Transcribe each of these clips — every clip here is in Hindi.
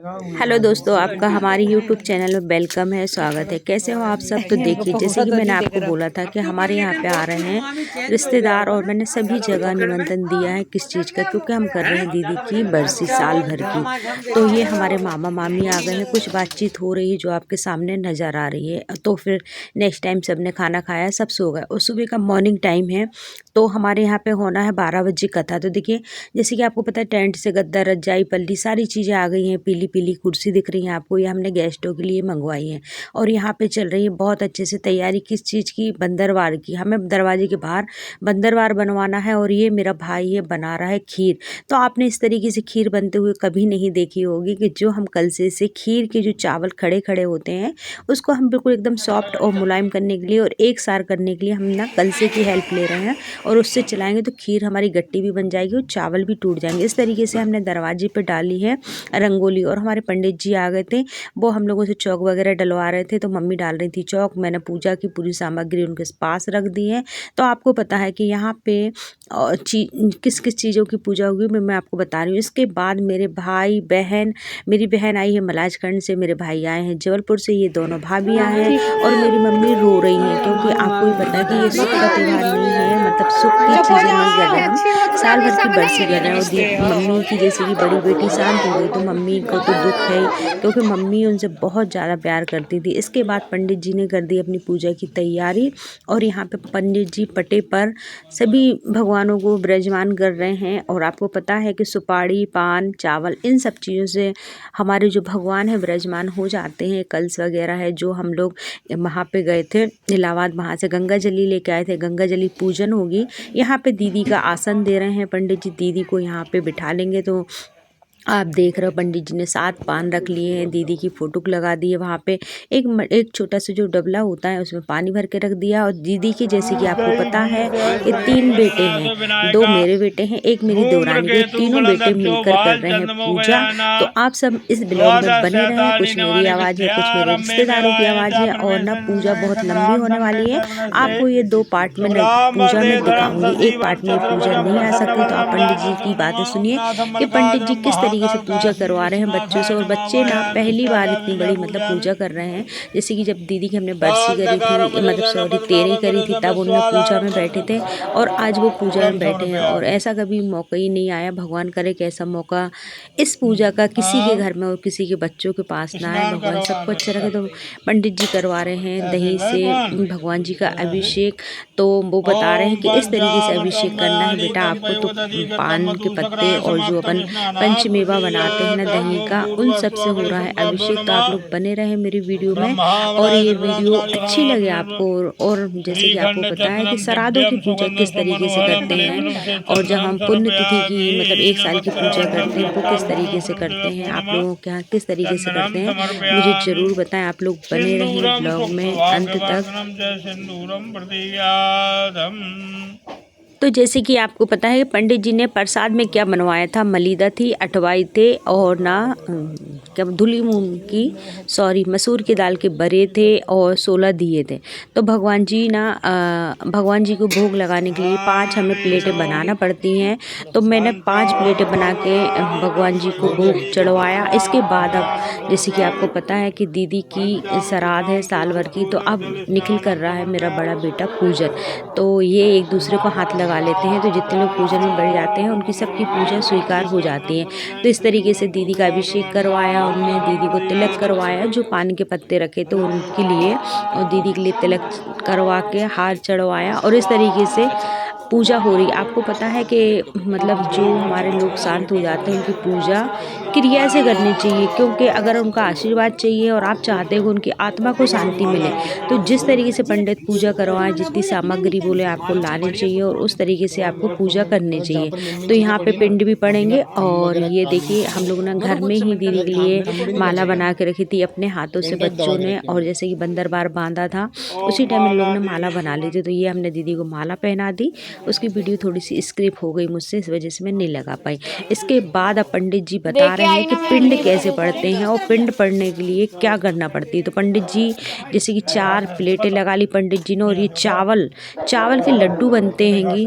हेलो दोस्तों, आपका हमारे यूट्यूब चैनल में वेलकम है, स्वागत है। कैसे हो आप सब? तो देखिए, जैसे कि मैंने आपको बोला था कि हमारे यहाँ पे आ रहे हैं रिश्तेदार और मैंने सभी जगह निमंत्रण दिया है। किस चीज़ का? क्योंकि हम कर रहे हैं दीदी की बरसी साल भर की। तो ये हमारे मामा मामी आ गए हैं, कुछ बातचीत हो रही है जो आपके सामने नज़र आ रही है। तो फिर नेक्स्ट टाइम सबने खाना खाया, सब सो गए और सुबह का मॉर्निंग टाइम है। तो हमारे यहाँ पे होना है 12 बजे कथा। तो देखिए, जैसे कि आपको पता है टेंट से गद्दा रजाई पल्ली सारी चीज़ें आ गई हैं। पीली पीली कुर्सी दिख रही है आपको, ये हमने गेस्टों के लिए मंगवाई है। और यहाँ पे चल रही है बहुत अच्छे से तैयारी। किस चीज़ की? बंदरवार की। हमें दरवाजे के बाहर बंदरवार बनवाना है और ये मेरा भाई ये बना रहा है खीर। तो आपने इस तरीके से खीर बनते हुए कभी नहीं देखी होगी कि जो हम कलसे से खीर के जो चावल खड़े खड़े होते हैं उसको हम बिल्कुल एकदम सॉफ्ट और मुलायम करने के लिए और एक सार करने के लिए हम ना कलसे की हेल्प ले रहे हैं और उससे चलाएंगे तो खीर हमारी गट्टी भी बन जाएगी और चावल भी टूट जाएंगे। इस तरीके से हमने दरवाजे पे डाली है रंगोली। और हमारे पंडित जी आ गए थे, वो हम लोगों से चौक वगैरह डलवा रहे थे। तो मम्मी डाल रही थी चौक, मैंने पूजा की पूरी सामग्री उनके पास रख दी है। तो आपको पता है कि यहाँ पे किस किस चीज़ों की पूजा होगी मैं आपको बता रही हूँ। इसके बाद मेरे भाई बहन, मेरी बहन आई है मलाजखंड से, मेरे भाई आए हैं जबलपुर से, ये दोनों भाभी आए हैं और मेरी मम्मी रो रही हैं क्योंकि आपको भी पता है कि ये सुख का त्यौहार नहीं है, मतलब सुख की चीज़ें नहीं कर रहे हैं, हम साल भर की बरसी कर रहे हैं। और मम्मी की जैसे कि बड़ी बेटी शांत हो गई तो मम्मी को तो दुख है ही, क्योंकि मम्मी उनसे बहुत ज़्यादा प्यार करती थी। इसके बाद पंडित जी ने कर दी अपनी पूजा की तैयारी और यहाँ पे पंडित जी पटे पर सभी भगवानों को विराजमान कर रहे हैं। और आपको पता है कि सुपारी पान चावल इन सब चीज़ों से हमारे जो भगवान है विराजमान हो जाते हैं। कलश वगैरह है जो हम लोग वहाँ पे गए थे इलाहाबाद, वहाँ से गंगा जली लेके आए थे, गंगा जली पूजन होगी। यहाँ पे दीदी का आसन दे रहे हैं पंडित जी, दीदी को यहाँ पे बिठा लेंगे। तो आप देख रहे हो पंडित जी ने 7 पान रख लिए हैं, दीदी की फोटो लगा दी है वहाँ पे। एक छोटा सा जो डबला होता है उसमें पानी भर के रख दिया। और दीदी की जैसे कि आपको पता है कि 3 बेटे हैं, 2 मेरे बेटे हैं, एक मेरी देवरानी के, तीनों बेटे मिलकर कर रहे हैं पूजा। तो आप सब इस ब्लॉग में बने रहें। कुछ मेरी आवाज़ है, कुछ मेरे रिश्तेदारों की आवाज़ है और ना पूजा बहुत लंबी होने वाली है। आपको ये 2 पार्ट में पूजा में दिखाऊंगी, एक पार्ट में पूजा नहीं आ सकती। तो आप पंडित जी की बातें सुनिए कि पंडित जी किस तरीके से पूजा करवा रहे हैं बच्चों से। और बच्चे ना पहली बार इतनी बड़ी मतलब पूजा कर रहे हैं। जैसे कि जब दीदी की हमने बरसी करी थी, मतलब सॉरी तेरही करी थी, तब उनने पूजा में बैठे थे और आज वो पूजा में बैठे हैं। और ऐसा कभी मौका ही नहीं आया, भगवान करे कि ऐसा मौका इस पूजा का किसी के घर में और किसी के बच्चों के पास ना आए। भगवान सबको अच्छा रखे। तो पंडित जी करवा रहे हैं दही से भगवान जी का अभिषेक। तो वो बता रहे हैं कि इस तरीके से अभिषेक करना है बेटा आपको। तो पान के पत्ते और जो अपन पंचमेवा बनाते हैं ना दही का, उन सब से हो रहा है अभिषेक। तो आप लोग बने रहे मेरी वीडियो में और ये वीडियो अच्छी लगे आपको। और जैसे कि आपको पता है कि श्राद्धों की पूजा किस तरीके से करते हैं और जब हम पुण्यतिथि की मतलब 1 साल की पूजा करते हैं वो किस तरीके से करते हैं, आप लोगों के यहाँ किस तरीके से करते हैं, मुझे ज़रूर बताएं। आप लोग बने रहें ब्लॉग में अंत तक। तो जैसे कि आपको पता है पंडित जी ने प्रसाद में क्या बनवाया था, मलीदा थी, अठवाई थे और ना क्या धुली मूंग की सॉरी मसूर की दाल के बड़े थे और 16 दिए थे। तो भगवान जी ना भगवान जी को भोग लगाने के लिए 5 हमें प्लेटें बनाना पड़ती हैं। तो मैंने 5 प्लेटें बना के भगवान जी को भोग चढ़वाया। इसके बाद अब जैसे कि आपको पता है कि दीदी की श्राद्ध है साल भर की, तो अब निखिल कर रहा है मेरा बड़ा बेटा पूजन। तो ये एक दूसरे को हाथ लगा लेते हैं, तो जितने लोग पूजन में बढ़ जाते हैं उनकी सबकी पूजा स्वीकार हो जाती है। तो इस तरीके से दीदी का अभिषेक करवाया उनने, दीदी को तिलक करवाया, जो पान के पत्ते रखे तो उनके लिए और दीदी के लिए तिलक करवा के हार चढ़वाया। और इस तरीके से पूजा हो रही। आपको पता है कि मतलब जो हमारे लोग शांत हो जाते हैं उनकी पूजा क्रिया से करनी चाहिए, क्योंकि अगर उनका आशीर्वाद चाहिए और आप चाहते हो कि उनकी आत्मा को शांति मिले तो जिस तरीके से पंडित पूजा करवाएं, जितनी सामग्री बोले आपको लानी चाहिए और उस तरीके से आपको पूजा करनी चाहिए। तो यहाँ पे पिंड भी पड़ेंगे। और ये देखिए हम लोग ना घर में ही दीदी के लिए माला बना के रखी थी अपने हाथों से बच्चों ने, और जैसे कि बंदरबार बांधा था उसी टाइम इन लोगों ने माला बना ली थी। तो ये हमने दीदी को माला पहना दी। उसकी वीडियो थोड़ी सी स्क्रिप हो गई मुझसे, इस वजह से मैं नहीं लगा पाई। इसके बाद अब पंडित जी बता रहे हैं कि पिंड कैसे पढ़ते हैं और पिंड पढ़ने के लिए क्या करना पड़ती है। तो पंडित जी जैसे कि 4 प्लेटें लगा ली पंडित जी ने और ये चावल के लड्डू बनते हैंगी।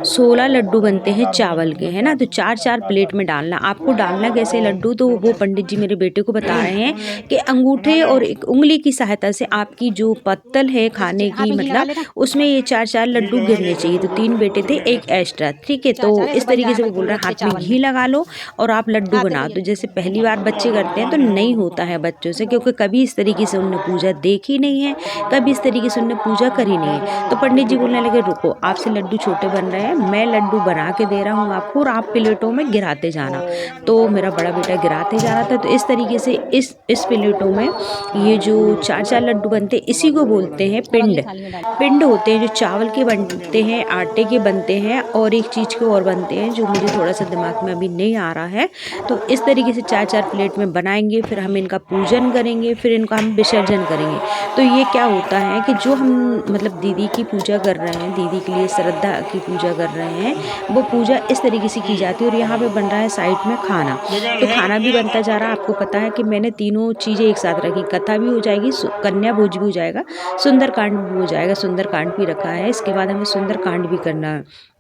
16 लड्डू बनते हैं चावल के, है ना। तो 4-4 प्लेट में डालना। आपको डालना कैसे लड्डू, तो वो पंडित जी मेरे बेटे को बता रहे हैं कि अंगूठे और एक उंगली की सहायता से आपकी जो पत्तल है खाने की, मतलब उसमें ये 4-4 लड्डू गिरने चाहिए। तो 3 बेटे थे, 1 एक्स्ट्रा, ठीक है। तो इस तरीके से वो बोल रहे हैं हाथ में घी लगा लो और आप लड्डू बनाओ। तो जैसे पहली बार बच्चे करते हैं तो नहीं होता है बच्चों से, क्योंकि कभी इस तरीके से उनने पूजा देखी नहीं है, कभी इस तरीके से उनने पूजा करी नहीं है। तो पंडित जी बोलने लगे रुको, आपसे लड्डू छोटे बन रहे हैं, मैं लड्डू बना के दे रहा हूँ आपको और आप प्लेटों में गिराते जाना। तो मेरा बड़ा बेटा गिराते जा रहा था। तो इस तरीके से इस प्लेटों में ये जो 4-4 लड्डू बनते, इसी को बोलते हैं पिंड। पिंड होते हैं जो चावल के बनते हैं, आटे के बनते हैं, और एक चीज़ के और बनते हैं जो मुझे थोड़ा सा दिमाग में अभी नहीं आ रहा है। तो इस तरीके से 4-4 प्लेट में बनाएंगे, फिर हम इनका पूजन करेंगे, फिर इनका हम विसर्जन करेंगे। तो ये क्या होता है कि जो हम मतलब दीदी की पूजा कर रहे हैं, दीदी के लिए श्रद्धा की पूजा कर रहे हैं, वो पूजा इस तरीके से की जाती है। और यहाँ पे बन रहा है साइड में खाना, तो खाना भी बनता जा रहा है। आपको पता है कि मैंने तीनों चीज़ें एक साथ रखी, कथा भी हो जाएगी, कन्या भोज भी हो जाएगा, सुंदरकांड भी हो जाएगा, सुंदरकांड भी रखा है। इसके बाद हमें सुंदरकांड भी करना है।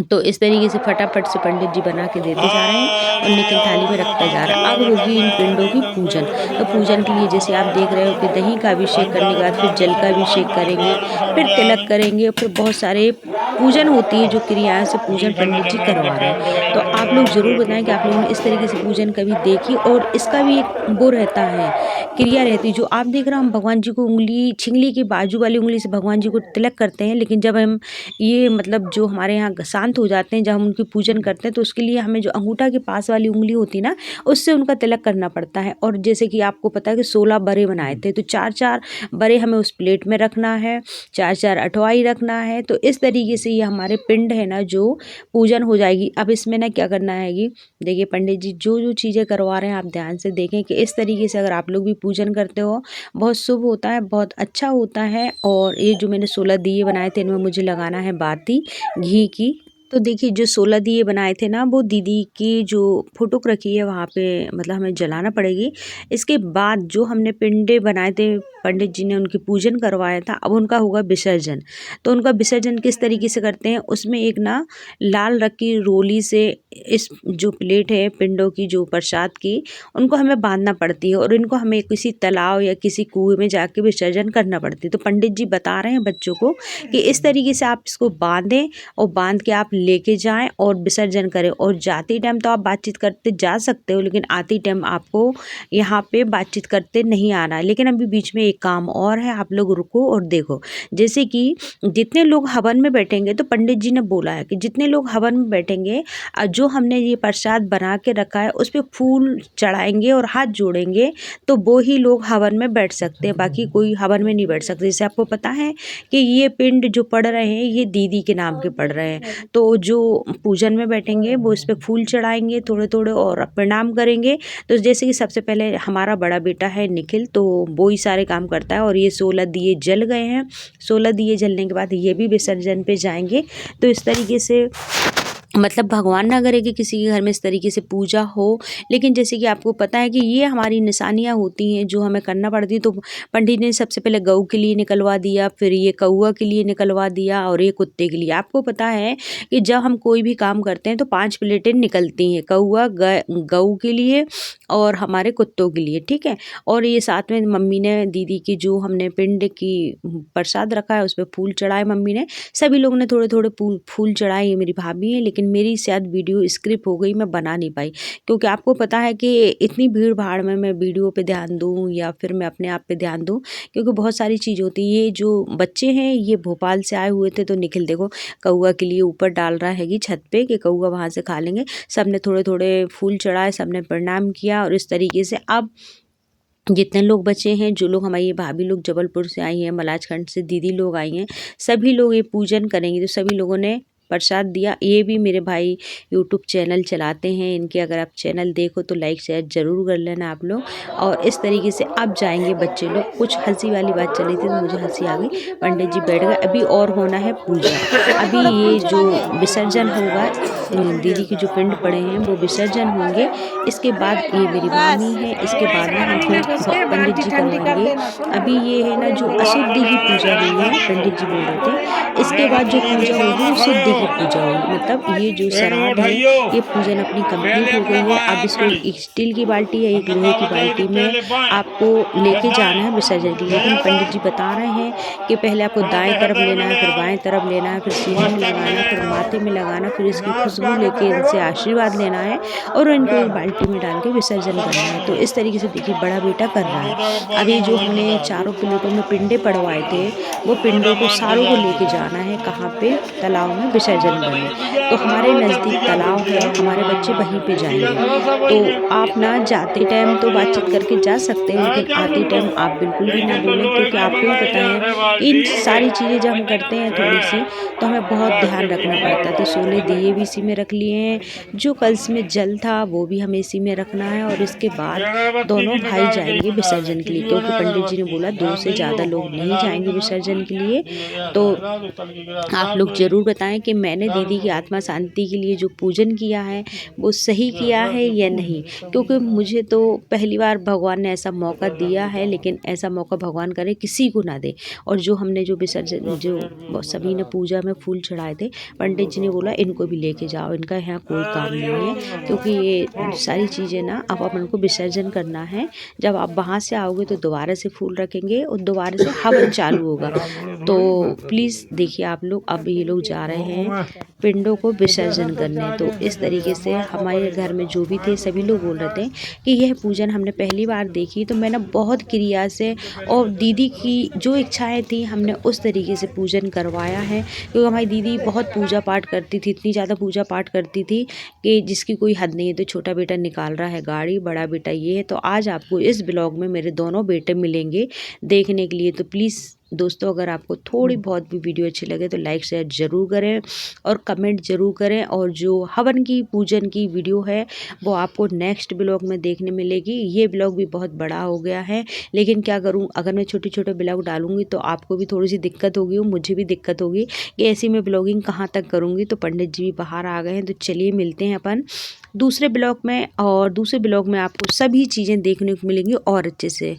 तो इस तरीके से फटाफट से पंडित जी बना के देते जा रहे हैं और निकल थाली में रखता जा रहा है। अब होगी इन पिंडों की पूजन। तो पूजन के लिए जैसे आप देख रहे हो कि दही का अभिषेक करने के बाद फिर जल का अभिषेक करेंगे, फिर तिलक करेंगे, फिर बहुत सारे पूजन होती है जो क्रियाएं से पूजन पंडित जी करवा रहे हैं। तो आप लोग ज़रूर बताएं कि आप लोगों ने इस तरीके से पूजन कभी देखी, और इसका भी एक वो रहता है, क्रिया रहती है। जो आप देख रहे हो हम भगवान जी को उंगली, छिंगली की बाजू वाली उंगली से भगवान जी को तिलक करते हैं, लेकिन जब हम ये मतलब जो हमारे यहाँ शांत हो जाते हैं, जब हम उनकी पूजन करते हैं, तो उसके लिए हमें जो अंगूठा के पास वाली उंगली होती है ना, उससे उनका तिलक करना पड़ता है। और जैसे कि आपको पता है कि 16 बड़े बनाए थे, तो 4-4 बड़े हमें उस प्लेट में रखना है, 4-4 अठवाई रखना है। तो इस तरीके से ये हमारे पिंड है ना जो पूजन हो जाएगी। अब इसमें ना क्या करना है कि देखिए पंडित जी जो जो चीज़ें करवा रहे हैं, आप ध्यान से देखें कि इस तरीके से अगर आप लोग भी पूजन करते हो, बहुत शुभ होता है, बहुत अच्छा होता है। और ये जो मैंने 16 दिए बनाए थे, इनमें मुझे लगाना है बाती घी की। तो देखिए जो 16 दिए बनाए थे ना, वो दीदी की जो फोटो रखी है वहाँ पे मतलब हमें जलाना पड़ेगी। इसके बाद जो हमने पिंडे बनाए थे, पंडित जी ने उनकी पूजन करवाया था, अब उनका होगा विसर्जन। तो उनका विसर्जन किस तरीके से करते हैं, उसमें एक ना लाल रंग की रोली से इस जो प्लेट है पिंडों की जो प्रसाद की, उनको हमें बांधना पड़ती है, और इनको हमें किसी तालाब या किसी कुएं में जाके विसर्जन करना पड़ती है। तो पंडित जी बता रहे हैं बच्चों को कि इस तरीके से आप इसको बांधें, और बांध के आप लेके जाएं और विसर्जन करें। और जाते टाइम तो आप बातचीत करते जा सकते हो, लेकिन आते टाइम आपको यहाँ पे बातचीत करते नहीं आना है। लेकिन अभी बीच में एक काम और है, आप लोग रुको और देखो। जैसे कि जितने लोग हवन में बैठेंगे, तो पंडित जी ने बोला है कि जितने लोग हवन में बैठेंगे, जो हमने ये प्रसाद बना के रखा है उस पर फूल चढ़ाएंगे और हाथ जोड़ेंगे, तो वो ही लोग हवन में बैठ सकते हैं, बाकी कोई हवन में नहीं बैठ सकते। जैसे आपको पता है कि ये पिंड जो पड़ रहे हैं ये दीदी के नाम के पड़ रहे हैं, तो जो पूजन में बैठेंगे वो इस पर फूल चढ़ाएंगे थोड़े थोड़े और प्रणाम करेंगे। तो जैसे कि सबसे पहले हमारा बड़ा बेटा है निखिल, तो वो ही सारे काम करता है। और ये 16 दिए जल गए हैं, 16 दिए जलने के बाद ये भी विसर्जन पे जाएंगे। तो इस तरीके से मतलब भगवान ना करे कि किसी के घर में इस तरीके से पूजा हो, लेकिन जैसे कि आपको पता है कि ये हमारी निशानियाँ होती हैं जो हमें करना पड़ती है। तो पंडित ने सबसे पहले गऊ के लिए निकलवा दिया, फिर ये कौआ के लिए निकलवा दिया, और ये कुत्ते के लिए। आपको पता है कि जब हम कोई भी काम करते हैं तो 5 प्लेटें निकलती हैं, कौआ, गऊ के लिए और हमारे कुत्तों के लिए, ठीक है। और ये साथ में मम्मी ने दीदी की जो हमने पिंड की प्रसाद रखा है उस पर फूल चढ़ाए मम्मी ने, सभी लोगों ने थोड़े थोड़े फूल चढ़ाए। ये मेरी भाभी है, लेकिन मेरी शायद वीडियो स्क्रिप्ट हो गई, मैं बना नहीं पाई, क्योंकि आपको पता है कि इतनी भीड़ भाड़ में मैं वीडियो पे ध्यान दूँ या फिर मैं अपने आप पे ध्यान दूँ, क्योंकि बहुत सारी चीज़ होती है। ये जो बच्चे हैं ये भोपाल से आए हुए थे, तो निखिल देखो कौआ के लिए ऊपर डाल रहा है कि छत पे कि कौआ वहाँ से खा लेंगे। सब ने थोड़े थोड़े फूल चढ़ाए, सब ने प्रणाम किया, और इस तरीके से अब जितने लोग बचे हैं, जो लोग हमारी भाभी लोग जबलपुर से आई हैं, मलाजखंड से दीदी लोग आई हैं, सभी लोग ये पूजन करेंगे। तो सभी लोगों ने प्रसाद दिया। ये भी मेरे भाई यूट्यूब चैनल चलाते हैं, इनके अगर आप चैनल देखो तो लाइक शेयर ज़रूर कर लेना आप लोग। और इस तरीके से अब जाएंगे बच्चे लोग। कुछ हंसी वाली बात चली थी तो मुझे हंसी आ गई। पंडित जी बैठ गए, अभी और होना है पूजा। अभी ये जो विसर्जन होगा, दीदी के जो पिंड पड़े हैं वो विसर्जन होंगे। इसके बाद ये मेरी मामी है, इसके बाद में हम फिर पंडित जी करवाएंगे। अभी ये है ना जो अशुद्धि की पूजा हुई है, पंडित जी बोल रहे थे, इसके बाद जो पूजा होगी वो शुद्धि की पूजा होगी। मतलब ये जो श्राद्ध है ये पूजन अपनी कंप्लीट हो गई है। अब इसको एक स्टील की बाल्टी या एक लोहे की बाल्टी में आपको लेके जाना है विसर्जन के लिए। लेकिन पंडित जी बता रहे हैं कि पहले आपको दाएं तरफ लेना है, फिर बाएं तरफ लेना है, फिर सीने में लगाना, फिर माथे में लगाना, फिर इसकी खुशबू लेके इनसे आशीर्वाद लेना है और इनको एक बाल्टी में डाल के विसर्जन करना है। तो इस तरीके से देखिए बड़ा बेटा कर रहा है। अभी जो हमने चारों प्लेटों में पिंडे पड़वाए थे वो पिंडों को सारों को लेके जाना है कहाँ पे, तालाब में विसर्जन करने। तो हमारे नज़दीक तालाब है, हमारे बच्चे वहीं पे जाएंगे। तो आप ना जाते टाइम तो बातचीत करके जा सकते हैं, लेकिन आते टाइम आप बिल्कुल भी ना बोलें, क्योंकि आपको भी पता है इन सारी चीज़ें जब हम करते हैं थोड़ी सी तो हमें बहुत ध्यान रखना पड़ता है। तो 16 दिए भी इसी में रख लिए हैं, जो कलश में जल था वो भी हमें इसी में रखना है। और इसके बाद दोनों भाई जाएंगे विसर्जन के लिए, क्योंकि पंडित जी ने बोला 2 से ज़्यादा लोग नहीं जाएंगे विसर्जन के लिए। तो आप लोग ज़रूर बताएं कि मैंने दीदी की आत्मा शांति के लिए जो पूजन किया है वो सही किया है या नहीं, क्योंकि मुझे तो पहली बार भगवान ने ऐसा मौका दिया है, लेकिन ऐसा मौका भगवान करे किसी को ना दे। और जो हमने जो विसर्जन जो सभी ने पूजा में फूल चढ़ाए थे, पंडित जी ने बोला इनको भी लेके जाओ, इनका यहाँ कोई काम नहीं है, क्योंकि ये सारी चीज़ें ना अब अपन को विसर्जन करना है। जब आप वहाँ से आओगे तो दोबारा से फूल रखेंगे और दोबारा से हवन चालू होगा। तो प्लीज़ देखिए आप लोग, अब ये लोग जा रहे हैं पिंडों को विसर्जन करने। तो इस तरीके से हमारे घर में जो भी थे सभी लोग बोल रहे थे कि यह पूजन हमने पहली बार देखी, तो मैंने बहुत क्रिया से और दीदी की जो इच्छाएं थी हमने उस तरीके से पूजन करवाया है। क्योंकि हमारी दीदी बहुत पूजा पाठ करती थी, इतनी ज़्यादा पूजा पाठ करती थी कि जिसकी कोई हद नहीं है। तो छोटा बेटा निकाल रहा है गाड़ी, बड़ा बेटा ये है। तो आज आपको इस ब्लॉग में मेरे दोनों बेटे मिलेंगे देखने के लिए। तो प्लीज़ दोस्तों, अगर आपको थोड़ी बहुत भी वीडियो अच्छी लगे तो लाइक शेयर ज़रूर करें और कमेंट ज़रूर करें। और जो हवन की पूजन की वीडियो है वो आपको नेक्स्ट ब्लॉग में देखने मिलेगी। ये ब्लॉग भी बहुत बड़ा हो गया है, लेकिन क्या करूं, अगर मैं छोटे छोटे ब्लॉग डालूंगी तो आपको भी थोड़ी सी दिक्कत होगी और मुझे भी दिक्कत होगी कि ऐसी मैं ब्लॉगिंग कहाँ तक करूँगी। तो पंडित जी भी बाहर आ गए हैं, तो चलिए मिलते हैं अपन दूसरे ब्लॉग में। और दूसरे ब्लॉग में आपको सभी चीज़ें देखने को मिलेंगी और अच्छे से।